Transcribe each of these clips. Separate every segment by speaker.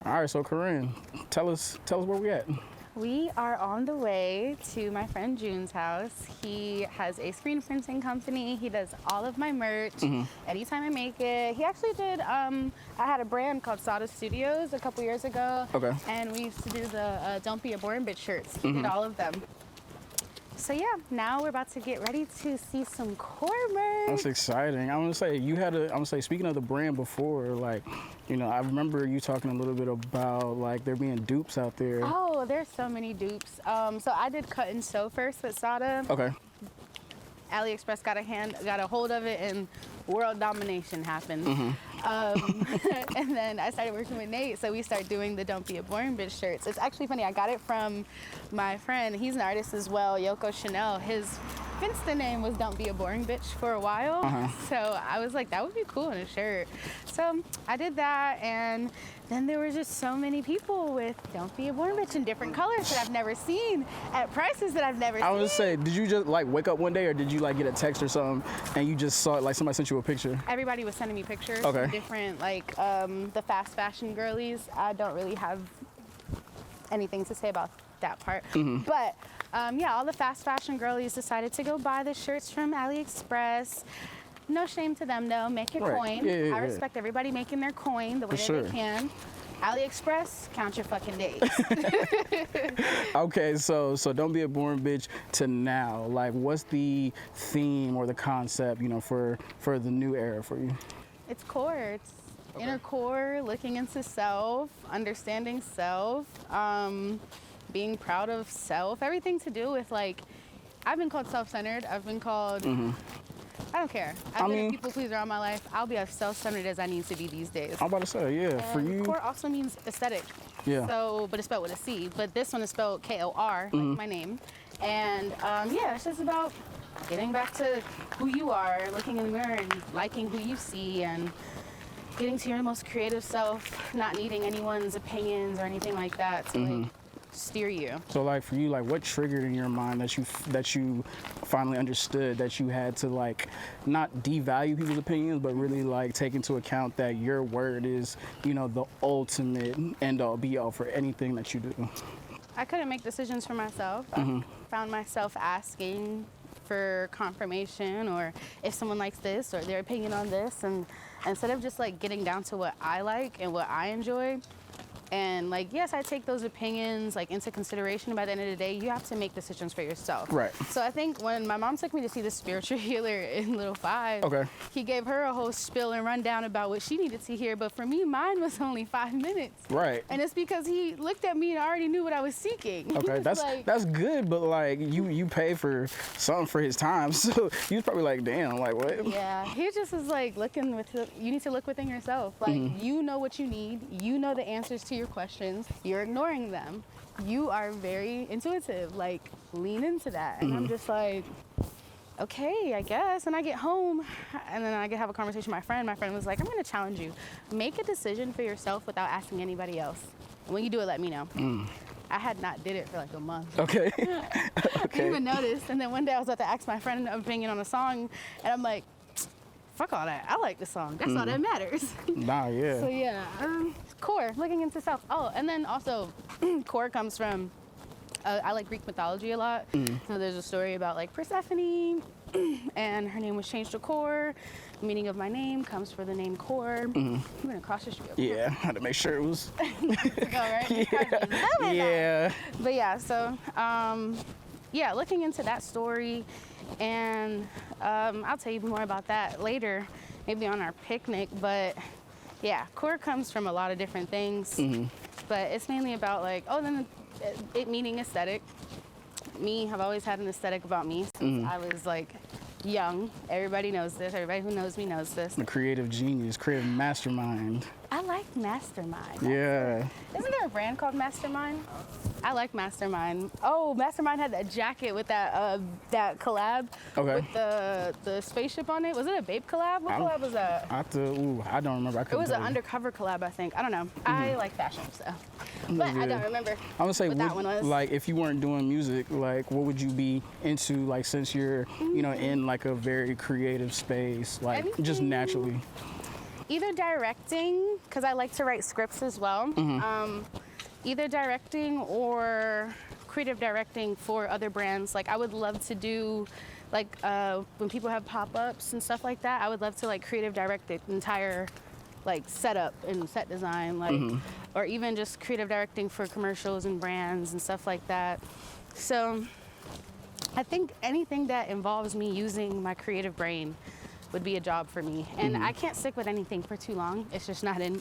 Speaker 1: All right, so Korin, tell us where we at.
Speaker 2: We are on the way to my friend June's house. He has a screen printing company. He does all of my merch anytime I make it. He actually did, I had a brand called Sada Studios a couple years ago.
Speaker 1: Okay.
Speaker 2: And we used to do the Don't Be a Boring Bitch shirts. He did all of them. So yeah, now we're about to get ready to see some core merch.
Speaker 1: That's exciting. I'm gonna say speaking of the brand before, like, you know, I remember you talking a little bit about like there being dupes out there.
Speaker 2: Oh, there's so many dupes. So I did cut and sew first with Sada.
Speaker 1: Okay.
Speaker 2: AliExpress got a hold of it, and world domination happened. And then I started working with Nate, so we started doing the Don't Be a Boring Bitch shirts. It's actually funny, I got it from my friend, he's an artist as well, Yoko Chanel. His Insta name was Don't Be a Boring Bitch for a while. So I was like, that would be cool in a shirt. So I did that, and then there were just so many people with Don't Be a Boring Bitch in different colors that I've never seen, at prices that I've never seen.
Speaker 1: I was gonna say, did you just like wake up one day, or did you like get a text or something and you just saw it, like somebody sent you a picture?
Speaker 2: Everybody was sending me pictures.
Speaker 1: Okay.
Speaker 2: Different, like the fast fashion girlies. I don't really have anything to say about that part. But yeah, all the fast fashion girlies decided to go buy the shirts from AliExpress. No shame to them though, make your coin.
Speaker 1: Yeah,
Speaker 2: I respect everybody making their coin the way that they can. AliExpress, count your fucking days.
Speaker 1: Okay, so Don't Be a Boring Bitch to now, like what's the theme or the concept, you know, for the new era for you?
Speaker 2: It's core. It's inner core, looking into self, understanding self, being proud of self. Everything to do with, like, I've been called self-centered. I've been called, I don't care. I've been a people pleaser all my life. I'll be as self-centered as I need to be these days.
Speaker 1: I'm about to say, yeah,
Speaker 2: And
Speaker 1: for you.
Speaker 2: core also means aesthetic.
Speaker 1: Yeah.
Speaker 2: So, but it's spelled with a C. But this one is spelled K-O-R, like my name. And yeah, it's just about getting back to who you are, looking in the mirror and liking who you see, and getting to your most creative self, not needing anyone's opinions or anything like that to like steer you.
Speaker 1: So like for you, like what triggered in your mind that you finally understood that you had to like not devalue people's opinions, but really like take into account that your word is, you know, the ultimate end all be all for anything that you do?
Speaker 2: I couldn't make decisions for myself. I found myself asking for confirmation, or if someone likes this or their opinion on this, and instead of just like getting down to what I like and what I enjoy. And like, yes, I take those opinions like into consideration. By the end of the day, you have to make decisions for yourself.
Speaker 1: Right.
Speaker 2: So I think when my mom took me to see the spiritual healer in Little Five, he gave her a whole spiel and rundown about what she needed to hear. But for me, mine was only 5 minutes.
Speaker 1: Right.
Speaker 2: And it's because he looked at me and already knew what I was seeking.
Speaker 1: Okay, that's good, but like you pay for something for his time, so he was probably like, damn, like what?
Speaker 2: Yeah, he just was like you need to look within yourself. Like you know what you need, you know the answers to your questions, you're ignoring them. You are very intuitive, like lean into that. And I'm just like, okay, I guess. And I get home and then I have a conversation with my friend. My friend was like, I'm gonna challenge you. Make a decision for yourself without asking anybody else. And when you do it, let me know. I had not did it for like a month.
Speaker 1: Okay.
Speaker 2: I didn't even notice. And then one day I was about to ask my friend an opinion on a song, and I'm like, fuck all that. I like the song. That's all that matters.
Speaker 1: Nah, yeah.
Speaker 2: So yeah, core, looking into self. Oh, and then also, core comes from, I like Greek mythology a lot. So there's a story about like Persephone, and her name was changed to Core. The meaning of my name comes from the name Core. I'm gonna cross your street.
Speaker 1: Yeah, I had to make sure it was.
Speaker 2: Right?
Speaker 1: Yeah.
Speaker 2: But yeah, so yeah, looking into that story, and I'll tell you more about that later, maybe on our picnic. But yeah, core comes from a lot of different things, but it's mainly about like, then it meaning aesthetic. Me, I've always had an aesthetic about me since I was like young. Everybody knows this. Everybody who knows me knows this.
Speaker 1: A creative genius, creative mastermind.
Speaker 2: I like Mastermind.
Speaker 1: Yeah.
Speaker 2: Isn't there a brand called Mastermind? I like Mastermind. Oh, Mastermind had that jacket with that that collab with the spaceship on it. Was it a Bape collab? What collab was that?
Speaker 1: I don't remember.
Speaker 2: It was an undercover collab, I think. I don't know. I like fashion, so. But I don't remember
Speaker 1: I would say
Speaker 2: what that one was.
Speaker 1: Like, if you weren't doing music, like, what would you be into, like, since you're, you know, in, like, a very creative space, like, just naturally?
Speaker 2: Either directing, because I like to write scripts as well. Either directing or creative directing for other brands. Like I would love to do, like when people have pop-ups and stuff like that, I would love to like creative direct the entire like setup and set design, like, or even just creative directing for commercials and brands and stuff like that. So I think anything that involves me using my creative brain would be a job for me, and I can't stick with anything for too long. It's just not in.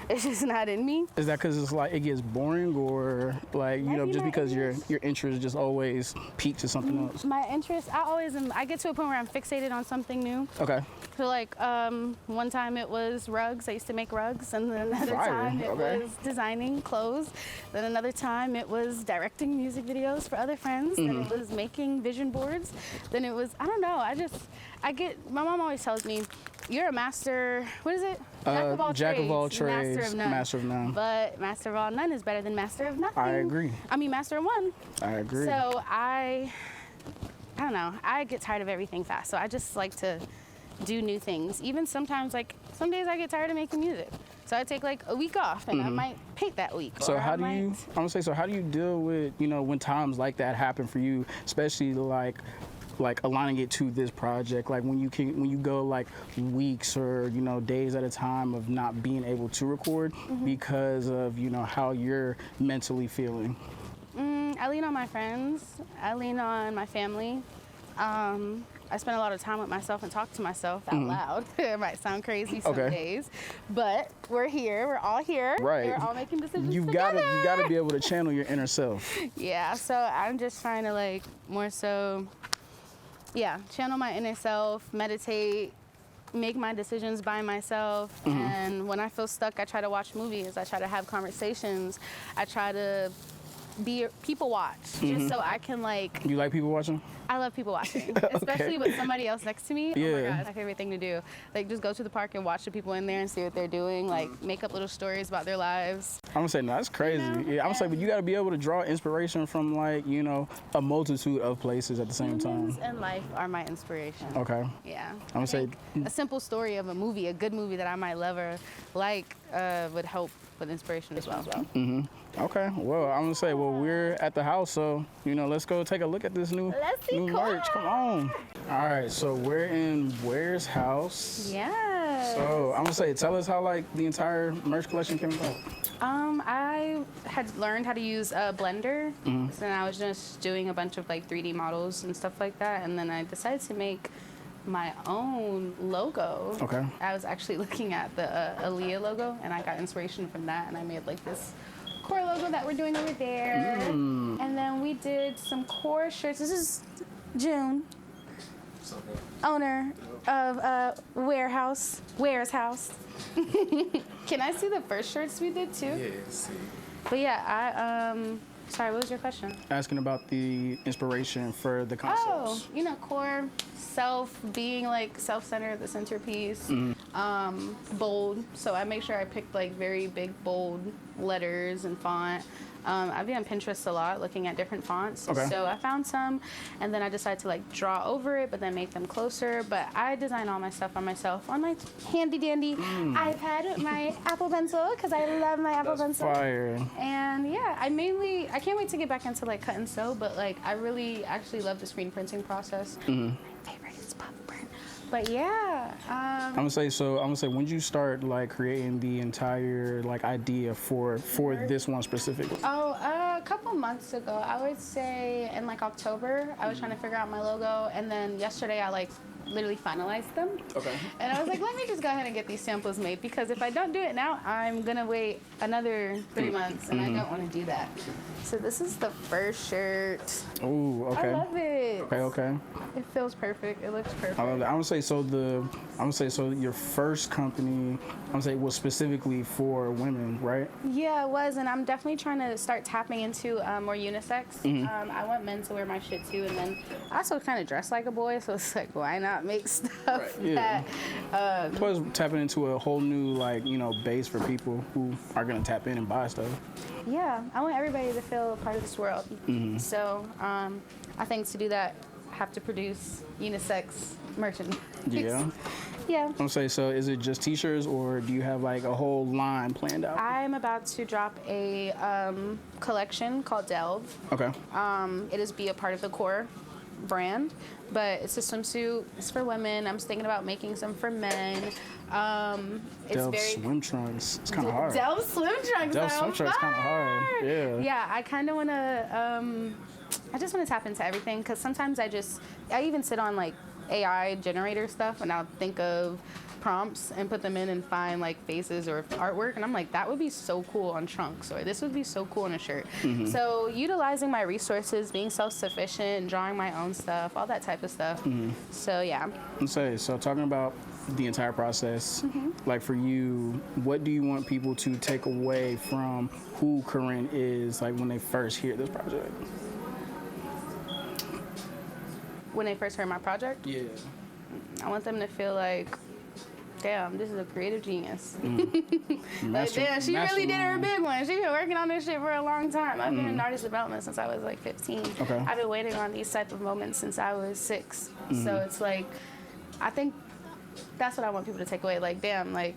Speaker 2: It's just not in me.
Speaker 1: Is that because it's like it gets boring, or like you know, just because your interest just always peaks to something else?
Speaker 2: My interest, I always am. I get to a point where I'm fixated on something new.
Speaker 1: Okay.
Speaker 2: So like one time it was rugs. I used to make rugs, and then another time it was designing clothes. Then another time it was directing music videos for other friends. Then it was making vision boards. Then it was, I don't know. My mom always tells me, you're a master, what is it?
Speaker 1: Jack of all trades,
Speaker 2: master of none. But master of all none is better than master of nothing.
Speaker 1: I agree.
Speaker 2: I mean, master of one.
Speaker 1: I agree.
Speaker 2: So I don't know. I get tired of everything fast. So I just like to do new things. Even sometimes, like some days I get tired of making music. So I take like a week off, and I might paint that week.
Speaker 1: So how do you? I'm gonna say. So how do you deal with when times like that happen for you, especially like aligning it to this project, like when you go like weeks or days at a time of not being able to record because of how you're mentally feeling?
Speaker 2: I lean on my friends. I lean on my family. I spend a lot of time with myself and talk to myself out loud. It might sound crazy some days, but we're here. We're all here.
Speaker 1: Right.
Speaker 2: We're all making decisions
Speaker 1: You've
Speaker 2: together.
Speaker 1: got to be able to channel your inner self.
Speaker 2: Yeah. So I'm just trying to like more so. Yeah, channel my inner self, meditate, make my decisions by myself. And when I feel stuck, I try to watch movies. I try to have conversations. I try to be people watch, just so I can like.
Speaker 1: You like people watching?
Speaker 2: I love people watching, especially with somebody else next to me.
Speaker 1: Yeah.
Speaker 2: Oh my God, it's my favorite thing to do. Like just go to the park and watch the people in there and see what they're doing. Like make up little stories about their lives.
Speaker 1: I'm gonna say no, that's crazy. Yeah, I'm gonna say, but you got to be able to draw inspiration from like a multitude of places at the same
Speaker 2: Humans
Speaker 1: time.
Speaker 2: and life are my inspiration.
Speaker 1: Okay.
Speaker 2: Yeah.
Speaker 1: I'm gonna say
Speaker 2: a simple story of a movie, a good movie that I might love or like, would help with inspiration as well.
Speaker 1: Okay. Well, I'm gonna say, we're at the house, so let's go take a look at this new merch. Come on. All right. So we're in Ware's house.
Speaker 2: Yeah.
Speaker 1: So I'm gonna say, tell us how like the entire merch collection came about.
Speaker 2: I had learned how to use a Blender, and I was just doing a bunch of like 3D models and stuff like that, and then I decided to make my own logo.
Speaker 1: Okay.
Speaker 2: I was actually looking at the Aaliyah logo, and I got inspiration from that, and I made like this core logo that we're doing over there. And then we did some core shirts. This is June, owner of Ware's House. Can I see the first shirts we did too?
Speaker 3: Yeah, see.
Speaker 2: But yeah, sorry, what was your question?
Speaker 1: Asking about the inspiration for the concepts.
Speaker 2: Oh, core, being like self-centered, the centerpiece, bold. So I make sure I picked like very big, bold letters and font. I've been on Pinterest a lot looking at different fonts.
Speaker 1: Okay.
Speaker 2: So I found some, and then I decided to like draw over it, but then make them closer. But I design all my stuff by myself on my handy dandy iPad with my Apple Pencil, because I love my Apple Pencil.
Speaker 1: Fire.
Speaker 2: And yeah, I can't wait to get back into like cut and sew, but like I really actually love the screen printing process. My favorite is pop print. But yeah.
Speaker 1: I'm gonna say when did you start like creating the entire like idea for this one specifically?
Speaker 2: Oh, a couple months ago, I would say in like October, I was trying to figure out my logo, and then yesterday I like literally finalized them.
Speaker 1: Okay.
Speaker 2: And I was like, let me just go ahead and get these samples made, because if I don't do it now, I'm gonna wait another 3 months, and I don't want to do that. So this is the first shirt.
Speaker 1: Oh, okay.
Speaker 2: I love it.
Speaker 1: Okay.
Speaker 2: It feels perfect. It looks perfect.
Speaker 1: I love that. I'm gonna say so your first company, I'm gonna say, was specifically for women, right?
Speaker 2: Yeah, it was, and I'm definitely trying to start tapping into more unisex. I want men to wear my shit too, and then I also kind of dress like a boy, so it's like, why not make stuff that...
Speaker 1: Plus, tapping into a whole new base for people who are gonna tap in and buy stuff.
Speaker 2: Yeah, I want everybody to feel a part of this world. So I think to do that, I have to produce unisex merchandise.
Speaker 1: Yeah.
Speaker 2: Yeah.
Speaker 1: I'm gonna say, so is it just t-shirts or do you have like a whole line planned out?
Speaker 2: I'm about to drop a collection called Delve.
Speaker 1: Okay.
Speaker 2: It is be a part of the core brand, but it's a swimsuit. It's for women. I'm thinking about making some for men. It's
Speaker 1: Delve
Speaker 2: very
Speaker 1: swim trunks. It's kind of hard.
Speaker 2: Delve swim trunks.
Speaker 1: Delve swim trunks kind of hard. Yeah.
Speaker 2: Yeah, I kind of want to. I just want to tap into everything because sometimes I even sit on like AI generator stuff and I'll think of prompts and put them in and find like faces or artwork, and I'm like, that would be so cool on trunks, or this would be so cool on a shirt. So utilizing my resources, being self-sufficient, drawing my own stuff, all that type of stuff. So yeah.
Speaker 1: So talking about the entire process, like for you, what do you want people to take away from who Korin is, like when they first hear this project?
Speaker 2: When they first heard my project,
Speaker 1: Yeah.
Speaker 2: I want them to feel like, damn, this is a creative genius. Like, damn, she really did her big one. She's been working on this shit for a long time. I've been in artist development since I was like 15.
Speaker 1: Okay.
Speaker 2: I've been waiting on these type of moments since I was 6. So it's like, I think that's what I want people to take away. Like, damn, like,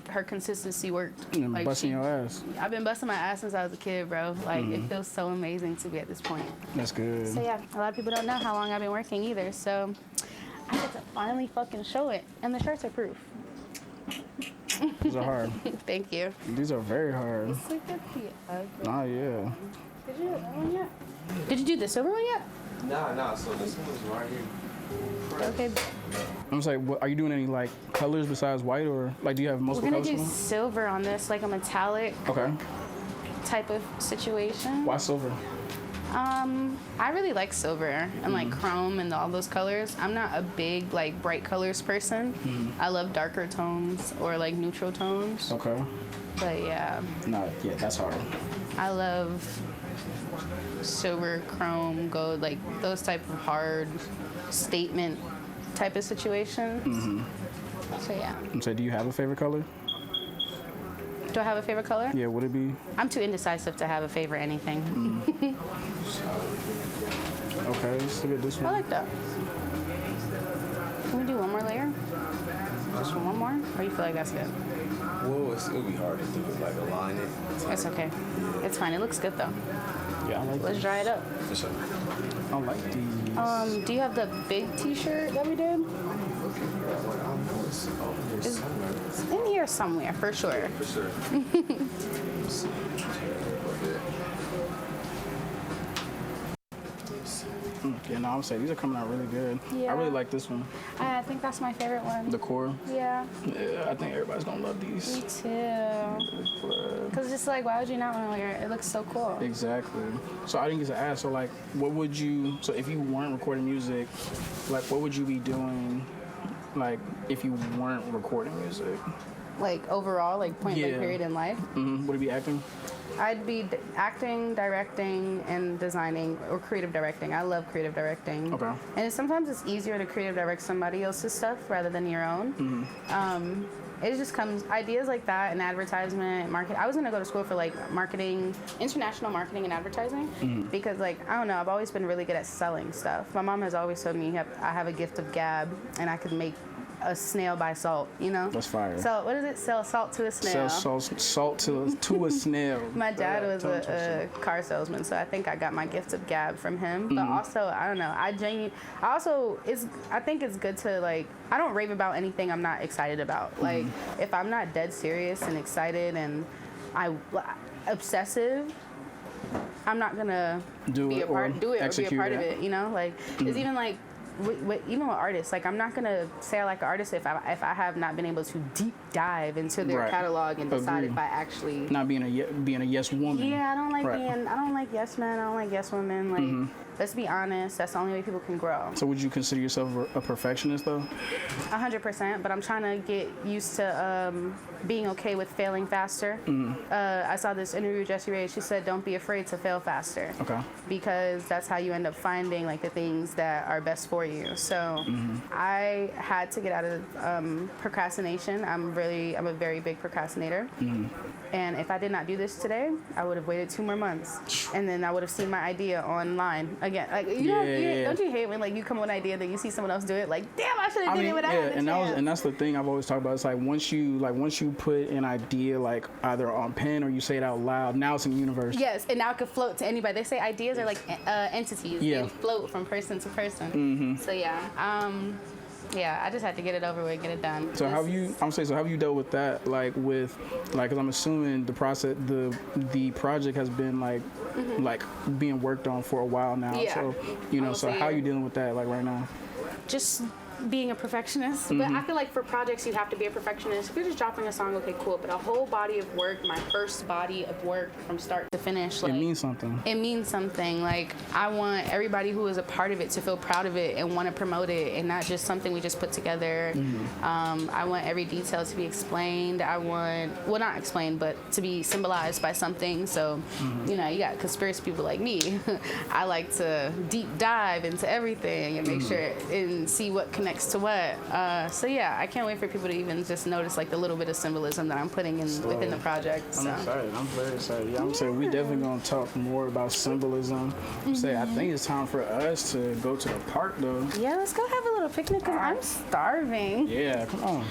Speaker 2: her consistency worked. Like,
Speaker 1: busting your ass.
Speaker 2: I've been busting my ass since I was a kid, bro. Like, it feels so amazing to be at this point.
Speaker 1: That's good.
Speaker 2: So yeah, a lot of people don't know how long I've been working either. So I get to finally fucking show it, and the shirts are proof.
Speaker 1: These are hard.
Speaker 2: Thank you.
Speaker 1: These are very hard.
Speaker 2: Look at the other.
Speaker 1: Oh yeah.
Speaker 2: Did you do that one yet? Did you do the silver one yet?
Speaker 3: Nah. So this one's right here.
Speaker 2: Okay.
Speaker 1: I'm just like, what, are you doing any like colors besides white, or like do you have
Speaker 2: We're
Speaker 1: multiple
Speaker 2: gonna
Speaker 1: colors?
Speaker 2: do silver on this, like a metallic
Speaker 1: Okay.
Speaker 2: type of situation.
Speaker 1: Why silver?
Speaker 2: I really like silver and like chrome and all those colors. I'm not a big like bright colors person. I love darker tones or like neutral tones.
Speaker 1: Okay.
Speaker 2: But yeah,
Speaker 1: No, yeah, that's hard.
Speaker 2: I love silver, chrome, gold, like those type of hard statement type of situations. So yeah.
Speaker 1: So do you have a favorite color?
Speaker 2: Do I have a favorite color?
Speaker 1: Yeah, would it be?
Speaker 2: I'm too indecisive to have a favorite anything.
Speaker 1: Okay, let's look at this
Speaker 2: I
Speaker 1: one.
Speaker 2: like that. Can we do one more layer? Just one more? Or you feel like that's good?
Speaker 3: Well, it'll be hard to do it, like align it.
Speaker 2: It's okay. It's fine. It looks good though.
Speaker 1: Yeah, I like
Speaker 2: Let's
Speaker 1: these.
Speaker 2: dry it up.
Speaker 3: For sure.
Speaker 1: I like these.
Speaker 2: Do you have the big t-shirt that we did? It's in here somewhere, for sure.
Speaker 3: For sure.
Speaker 1: Yeah, no, I'm saying these are coming out really good.
Speaker 2: Yeah.
Speaker 1: I really like this one,
Speaker 2: I think that's my favorite one.
Speaker 1: the core.
Speaker 2: Yeah,
Speaker 1: Yeah, I think everybody's gonna love
Speaker 2: me
Speaker 1: these.
Speaker 2: too. Because it's like, why would you not want to wear it? It looks so cool.
Speaker 1: Exactly. So I didn't get to ask. So like, what would you? So if you weren't recording music, like, what would you be doing? Like, if you weren't recording music,
Speaker 2: Like overall, like point blank
Speaker 1: Yeah.
Speaker 2: period in life.
Speaker 1: would it be acting?
Speaker 2: I'd be acting, directing, and designing, or creative directing. I love creative directing.
Speaker 1: Okay.
Speaker 2: And sometimes it's easier to creative direct somebody else's stuff rather than your own. It just comes, ideas like that and advertisement, market. I was gonna go to school for like marketing, international marketing and advertising, because like, I don't know, I've always been really good at selling stuff. My mom has always told me I have a gift of gab and I could make a snail by salt, you know?
Speaker 1: That's fire.
Speaker 2: So what is it? Sell salt to a snail.
Speaker 1: Sell salt to a snail.
Speaker 2: My dad was
Speaker 1: Tongue
Speaker 2: a car salesman, so I think I got my gift of gab from him. But
Speaker 1: Mm-hmm.
Speaker 2: also, I don't know. I think it's good to like. I don't rave about anything I'm not excited about.
Speaker 1: Mm-hmm.
Speaker 2: Like if I'm not dead serious and excited and obsessive, I'm not gonna
Speaker 1: Do
Speaker 2: be
Speaker 1: it
Speaker 2: a part
Speaker 1: or
Speaker 2: of it.
Speaker 1: execute
Speaker 2: Or be a part of
Speaker 1: it.
Speaker 2: it. You know, like it's even like. Even with artists, like I'm not gonna say I like an artist if I have not been able to deep dive into their
Speaker 1: Right.
Speaker 2: catalog and decide
Speaker 1: Agreed.
Speaker 2: if I actually
Speaker 1: Not being a yes woman.
Speaker 2: I don't like
Speaker 1: Right.
Speaker 2: I don't like yes men, I don't like yes women. Like let's be honest, that's the only way people can grow.
Speaker 1: So would you consider yourself a perfectionist though?
Speaker 2: 100%, but I'm trying to get used to being okay with failing faster. I saw this interview with Jessie Ray. She said, "Don't be afraid to fail faster."
Speaker 1: Okay.
Speaker 2: Because that's how you end up finding like the things that are best for you. So I had to get out of procrastination. I'm a very big procrastinator. And if I did not do this today, I would have waited 2 more months. And then I would have seen my idea online again. again. Like
Speaker 1: Yeah.
Speaker 2: don't you hate when like you come up with an idea that you see someone else do it? Like, damn, I should have did it when I had the
Speaker 1: and
Speaker 2: chance.
Speaker 1: that's the thing I've always talked about. It's like once you put an idea like either on pen or you say it out loud, now it's in the universe.
Speaker 2: Yes, and now it could float to anybody. They say ideas are like entities.
Speaker 1: Yeah.
Speaker 2: They float from person to person. So yeah, I just had to get it over with, get it done.
Speaker 1: So have you dealt with that, like because I'm assuming the process, the project has been like being worked on for a while now.
Speaker 2: Yeah.
Speaker 1: So
Speaker 2: Almost a
Speaker 1: how are
Speaker 2: year.
Speaker 1: you dealing with that like right now?
Speaker 2: Just being a perfectionist. But I feel like for projects you have to be a perfectionist. If you're just dropping a song, okay, cool. But a whole body of work, my first body of work from start to finish, like,
Speaker 1: It means something.
Speaker 2: it means something. Like, I want everybody who is a part of it to feel proud of it and want to promote it, and not just something we just put together. I want every detail to be explained. I want, well, not explained, but to be symbolized by something. So, you got conspiracy people like me. I like to deep dive into everything and make sure and see what connects to what. So yeah, I can't wait for people to even just notice like the little bit of symbolism that I'm putting in within the project. So.
Speaker 1: I'm excited. I'm very excited. Yeah, I'm saying we definitely gonna talk more about symbolism. I think it's time for us to go to the park though.
Speaker 2: Yeah, let's go have a little picnic because I'm starving.
Speaker 1: Yeah, come on.